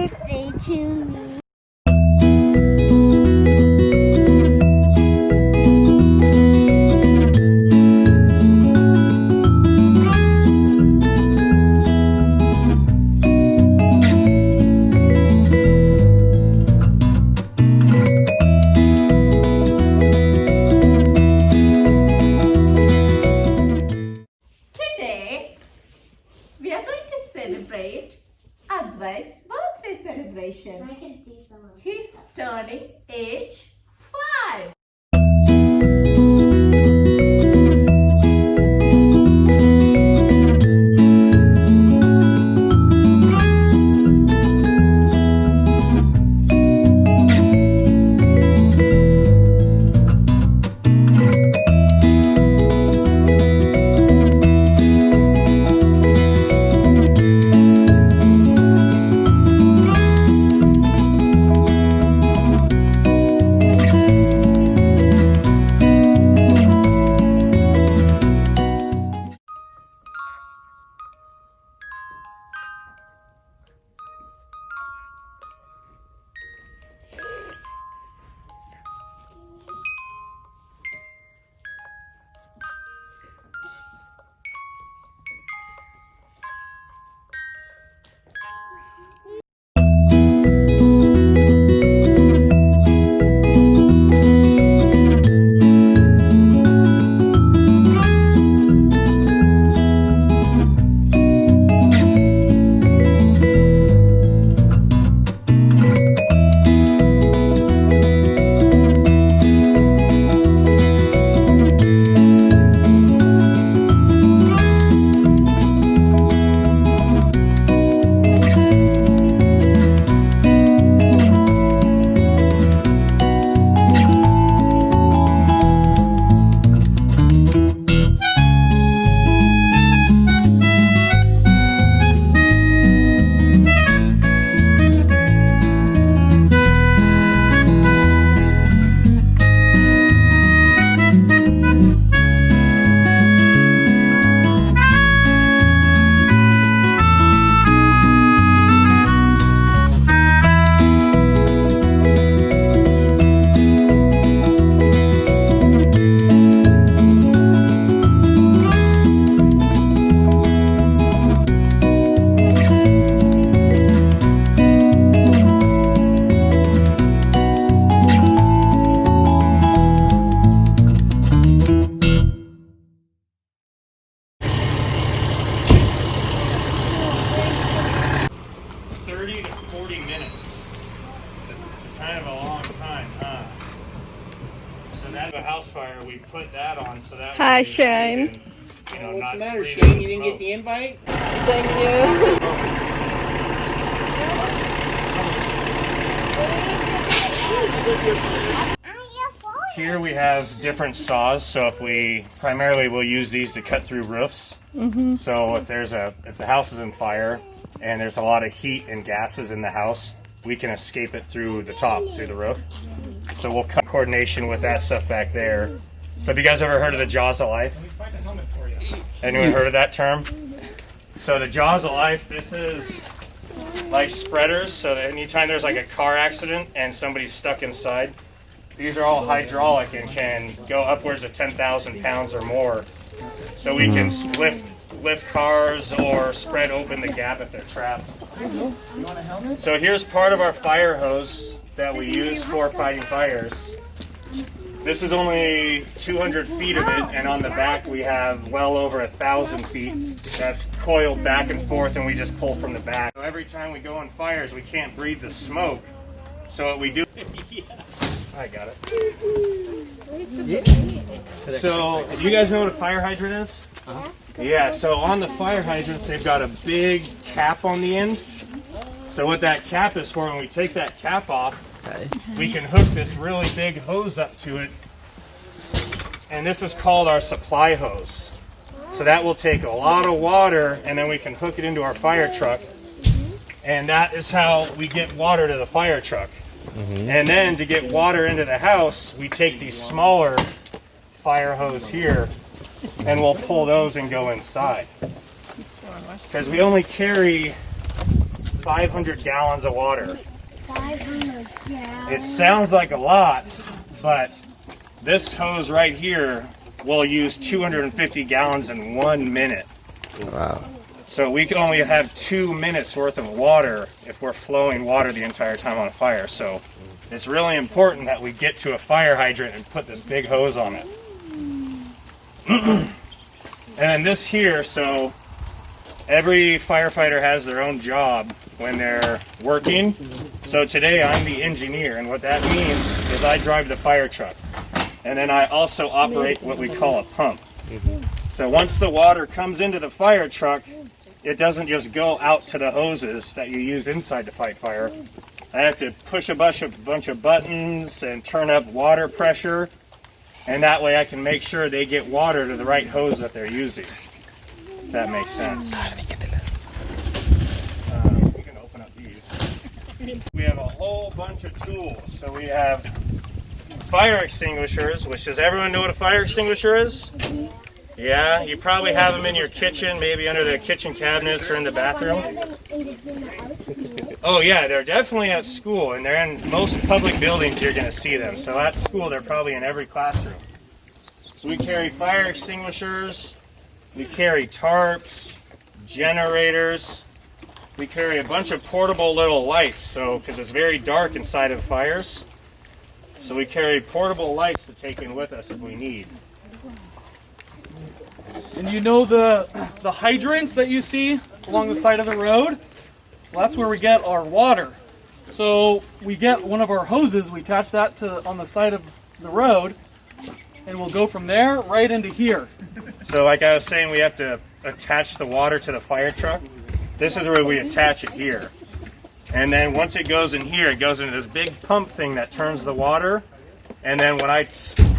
birthday to me. Today, we are going to celebrate Advaith's birthday celebration. I can see some of He's turning age 5. Kind of a long time, huh? So that's a house fire. We put that on so that. Hi, Shane. You know, What's not the matter, breathing Shane? the You didn't smoke. get the invite? Thank you. Here we have different saws. So if we'll use these to cut through roofs. So if the house is in fire and there's a lot of heat and gases in the house, we can escape it through the top, through the roof. So we'll cut coordination with that stuff back there. So have you guys ever heard of the jaws of life? Anyone heard of that term? So the jaws of life, this is like spreaders. So that anytime there's like a car accident and somebody's stuck inside, these are all hydraulic and can go upwards of 10,000 pounds or more. So we can lift cars or spread open the gap if they're trapped. So here's part of our fire hose that we use for fighting fires. This is only 200 feet of it, and on the back we have well over 1,000 feet that's coiled back and forth, and we just pull from the back. So every time we go on fires, we can't breathe the smoke. So what we do... I got it. So, do you guys know what a fire hydrant is? Yeah, so on the fire hydrants, they've got a big cap on the end. So what that cap is for, when we take that cap off, we can hook this really big hose up to it. And this is called our supply hose. So that will take a lot of water, and then we can hook it into our fire truck. And that is how we get water to the fire truck. And then to get water into the house, we take these smaller fire hose here, and we'll pull those and go inside. Because we only carry 500 gallons of water. 500 gallons. It sounds like a lot, but this hose right here will use 250 gallons in 1 minute. Wow. So we can only have 2 minutes worth of water if we're flowing water the entire time on a fire. So it's really important that we get to a fire hydrant and put this big hose on it. And then this here, so every firefighter has their own job when they're working. So today I'm the engineer, and what that means is I drive the fire truck. And then I also operate what we call a pump. So once the water comes into the fire truck, it doesn't just go out to the hoses that you use inside to fight fire. I have to push a bunch of buttons and turn up water pressure, and that way I can make sure they get water to the right hose that they're using. If that makes sense. We can open up these. We have a whole bunch of tools. So we have fire extinguishers, which does everyone know what a fire extinguisher is? Yeah, you probably have them in your kitchen, maybe under the kitchen cabinets or in the bathroom. Oh yeah, they're definitely at school, and they're in most public buildings you're going to see them. So at school, they're probably in every classroom. So we carry fire extinguishers, we carry tarps, generators, we carry a bunch of portable little lights, because it's very dark inside of fires. So we carry portable lights to take in with us if we need. And you know the hydrants that you see along the side of the road? Well, that's where we get our water. So we get one of our hoses, we attach that to on the side of the road, and we'll go from there right into here. So like I was saying, we have to attach the water to the fire truck. This is where we attach it here. And then once it goes in here, it goes into this big pump thing that turns the water. And then when I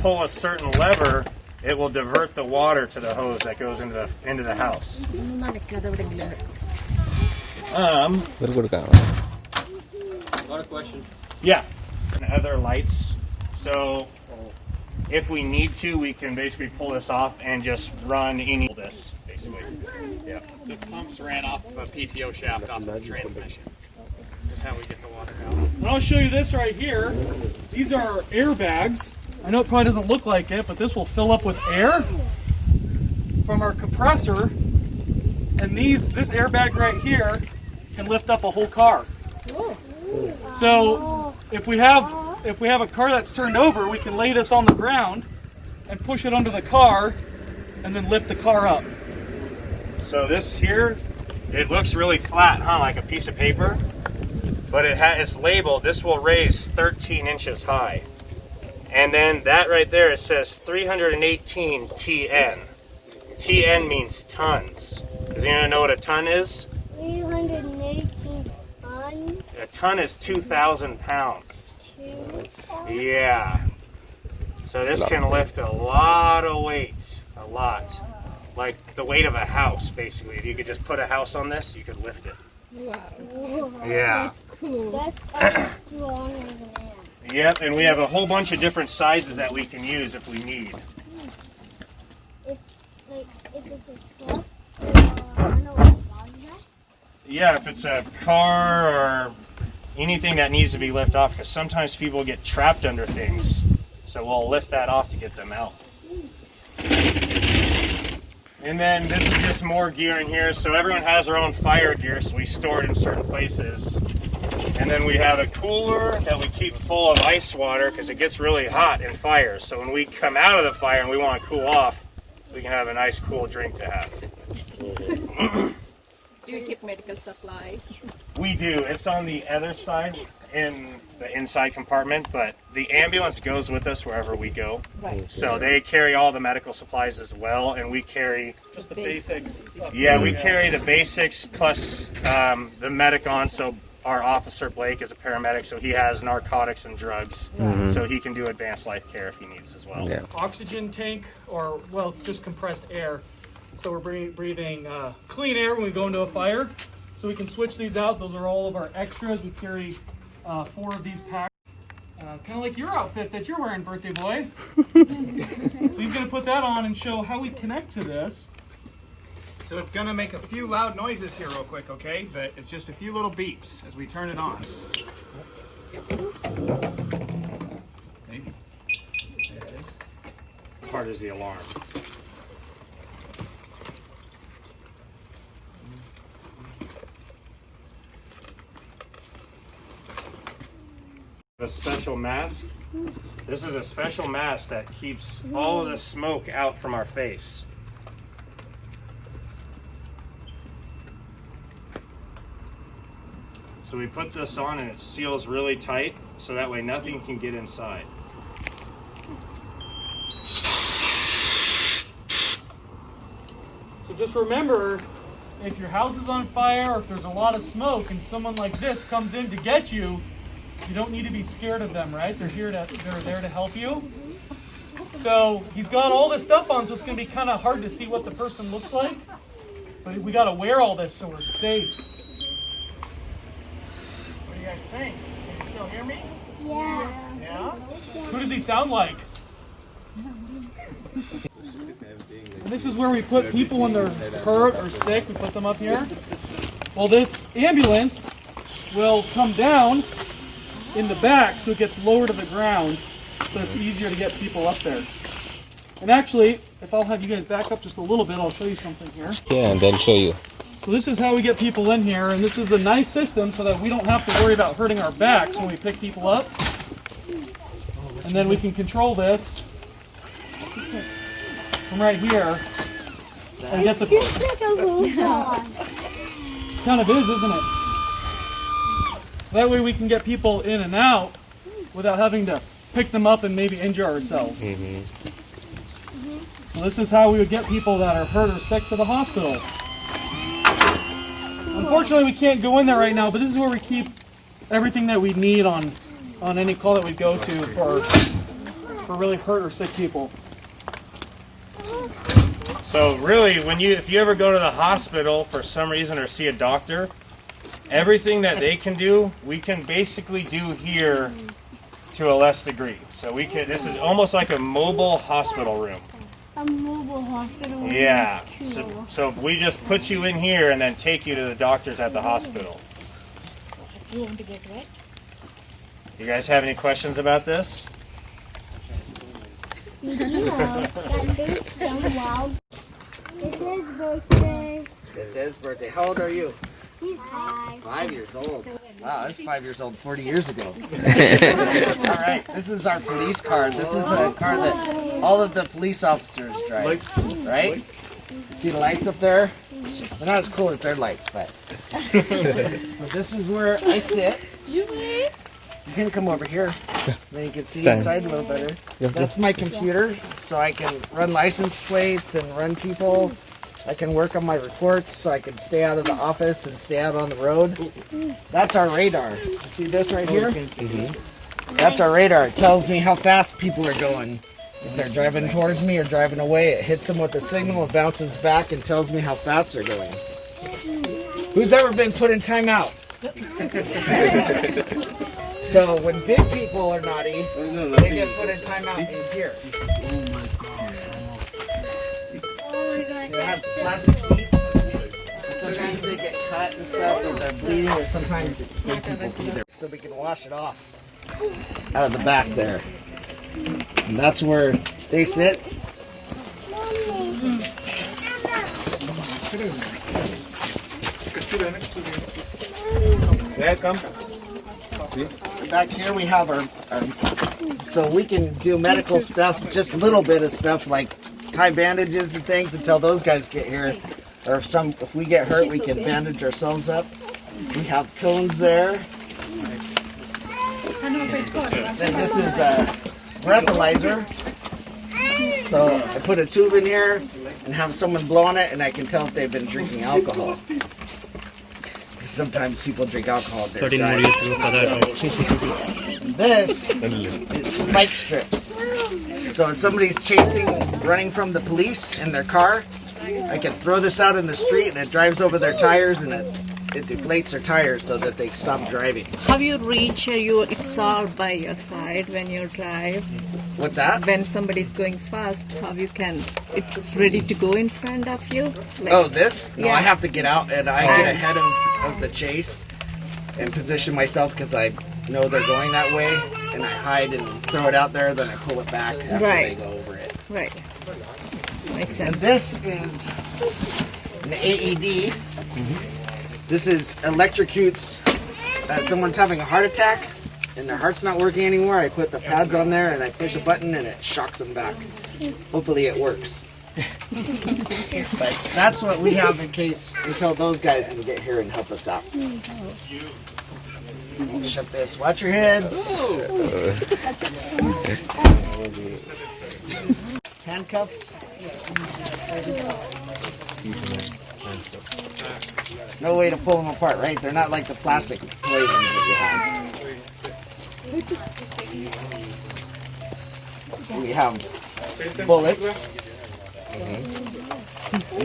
pull a certain lever, it will divert the water to the hose that goes into the house. Got a question. Yeah, and other lights. So if we need to, we can basically pull this off and just run any of this, basically. Yeah. The pumps ran off of a PTO shaft off of the transmission. That's how we get the water out. And I'll show you this right here. These are airbags. I know it probably doesn't look like it, but this will fill up with air from our compressor. And this airbag right here can lift up a whole car. So if we have a car that's turned over, we can lay this on the ground and push it under the car and then lift the car up. So this here, it looks really flat, huh? Like a piece of paper. But it's labeled, this will raise 13 inches high. And then that right there, it says 318 TN. TN means tons. Does anyone know what a ton is? 318 tons. A ton is 2,000 pounds. Yeah. So this can lift a lot of weight. A lot. Like the weight of a house, basically. If you could just put a house on this, you could lift it. Whoa. Yeah. That's cool. That's stronger than that. Yep, and we have a whole bunch of different sizes that we can use if we need. If it's a truck, I know what is that? Yeah, if it's a car or anything that needs to be lifted off, because sometimes people get trapped under things. So we'll lift that off to get them out. And then this is just more gear in here. So everyone has their own fire gear, so we store it in certain places. And then we have a cooler that we keep full of ice water because it gets really hot in fires. So when we come out of the fire and we want to cool off, we can have a nice cool drink to have. Do you keep medical supplies? We do. It's on the other side in the inside compartment, but the ambulance goes with us wherever we go. Right. So they carry all the medical supplies as well, and we carry... Just the basics. Yeah, we carry the basics plus the Medicon. So our officer, Blake, is a paramedic, so he has narcotics and drugs. So he can do advanced life care if he needs as well. Yeah. Oxygen tank, or, well, it's just compressed air. So we're breathing clean air when we go into a fire. So we can switch these out. Those are all of our extras. We carry 4 of these packs. Kind of like your outfit that you're wearing, birthday boy. So he's going to put that on and show how we connect to this. So it's gonna make a few loud noises here real quick, okay? But it's just a few little beeps as we turn it on. Maybe. Part is the alarm. A special mask. This is a special mask that keeps all of the smoke out from our face. So we put this on and it seals really tight, so that way nothing can get inside. So just remember, if your house is on fire or if there's a lot of smoke and someone like this comes in to get you, you don't need to be scared of them, right? They're there to help you. So he's got all this stuff on, so it's going to be kind of hard to see what the person looks like. But we got to wear all this so we're safe. What do you guys think? Can you still hear me? Yeah. Yeah? Who does he sound like? And this is where we put people when they're hurt or sick. We put them up here. Well, this ambulance will come down in the back so it gets lower to the ground so it's easier to get people up there. And actually, if I'll have you guys back up just a little bit, I'll show you something here. Yeah, and then show you. So this is how we get people in here, and this is a nice system so that we don't have to worry about hurting our backs when we pick people up. And then we can control this from right here and get the... Just like a robot. Kind of is, isn't it? So that way we can get people in and out without having to pick them up and maybe injure ourselves. So this is how we would get people that are hurt or sick to the hospital. Unfortunately, we can't go in there right now, but this is where we keep everything that we need on any call that we go to for really hurt or sick people. So really, if you ever go to the hospital for some reason or see a doctor, everything that they can do, we can basically do here to a less degree. So this is almost like a mobile hospital room. A mobile hospital. Yeah. That's cool. So we just put you in here and then take you to the doctors at the hospital. You want to get wet? You guys have any questions about this? That there's some wild. It's his birthday. It's his birthday. How old are you? He's 5. 5 years old. Wow, that's 5 years old 40 years ago. All right, this is our police car. This is a car that all of the police officers drive. Right? You see the lights up there? They're not as cool as their lights, but. But this is where I sit. You can come over here. Then you can see inside a little better. That's my computer, so I can run license plates and run people. I can work on my reports so I can stay out of the office and stay out on the road. That's our radar. See this right here? That's our radar. It tells me how fast people are going. If they're driving towards me or driving away, it hits them with a signal, it bounces back and tells me how fast they're going. Who's ever been put in timeout? So when big people are naughty, they get put in timeout in here. They have plastic seats. Sometimes they get cut and stuff, or they're bleeding, or sometimes skin people pee there. So we can wash it off out of the back there. And that's where they sit. Yeah, come. Back here we have our so we can do medical stuff, just a little bit of stuff like tie bandages and things until those guys get here. Or if we get hurt, we can bandage ourselves up. We have cones there. Then this is a breathalyzer. So I put a tube in here and have someone blow on it, and I can tell if they've been drinking alcohol. Sometimes people drink alcohol. This is spike strips. So if somebody's running from the police in their car, I can throw this out in the street and it drives over their tires and it it deflates their tires so that they stop driving. How you reach you? It's all by your side when you drive. What's that? When somebody's going fast, how you can? It's ready to go in front of you. Like, Oh, this? No, Yeah. I have to get out and I get ahead of the chase and position myself because I know they're going that way, and I hide and throw it out there, then I pull it back after Right. they go over it. right. Makes And sense. this is an AED. This is electrocutes that someone's having a heart attack and their heart's not working anymore. I put the pads on there and I push a button and it shocks them back. Hopefully it works. But that's what we have in case until those guys can get here and help us out. Shut this. Watch your heads. Handcuffs. No way to pull them apart, right? They're not like the plastic toy ones that you have. We have bullets. And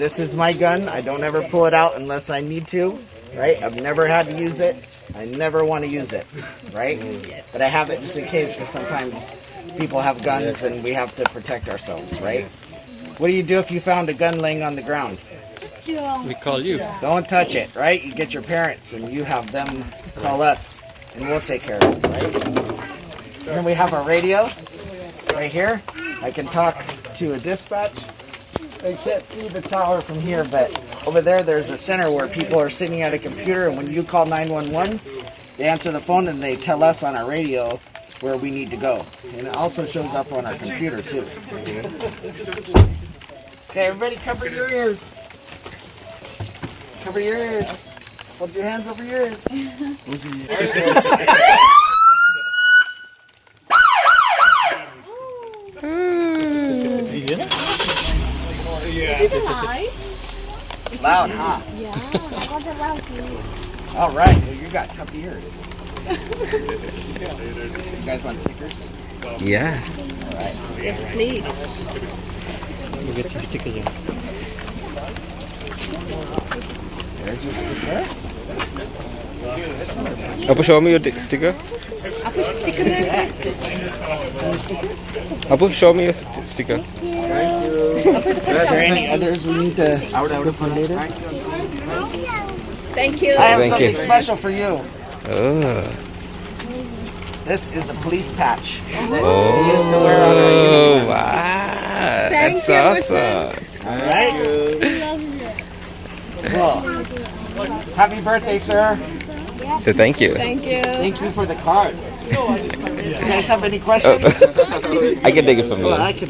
this is my gun. I don't ever pull it out unless I need to, right? I've never had to use it. I never want to use it, right? But I have it just in case because sometimes people have guns and we have to protect ourselves, right? What do you do if you found a gun laying on the ground? We call you. Don't touch it, right? You get your parents and you have them call us and we'll take care of it, right? And then we have our radio right here. I can talk to a dispatch. I can't see the tower from here, but over there, there's a center where people are sitting at a computer, and when you call 911, they answer the phone and they tell us on our radio where we need to go. And it also shows up on our computer, too. Okay, everybody cover your ears. Cover your ears. Hold your hands over your ears. It's loud, huh? Yeah, I got it loud for you. All right, well, you got tough ears. You guys want stickers? Yeah. All right. Yes, please. There's your sticker. Abu, show me your sticker. Abu, show me your sticker. Is there any others we need to put on later? Thank you. I have Thank something you. special for you. Oh. This is a police patch that we used to wear on our Oh, uniforms. wow. Thank That's you, awesome. All right. He loves it. Well, happy birthday, sir. So thank you. Thank you. Thank you for the card. You guys have any questions? I can take it from Well, you. I could.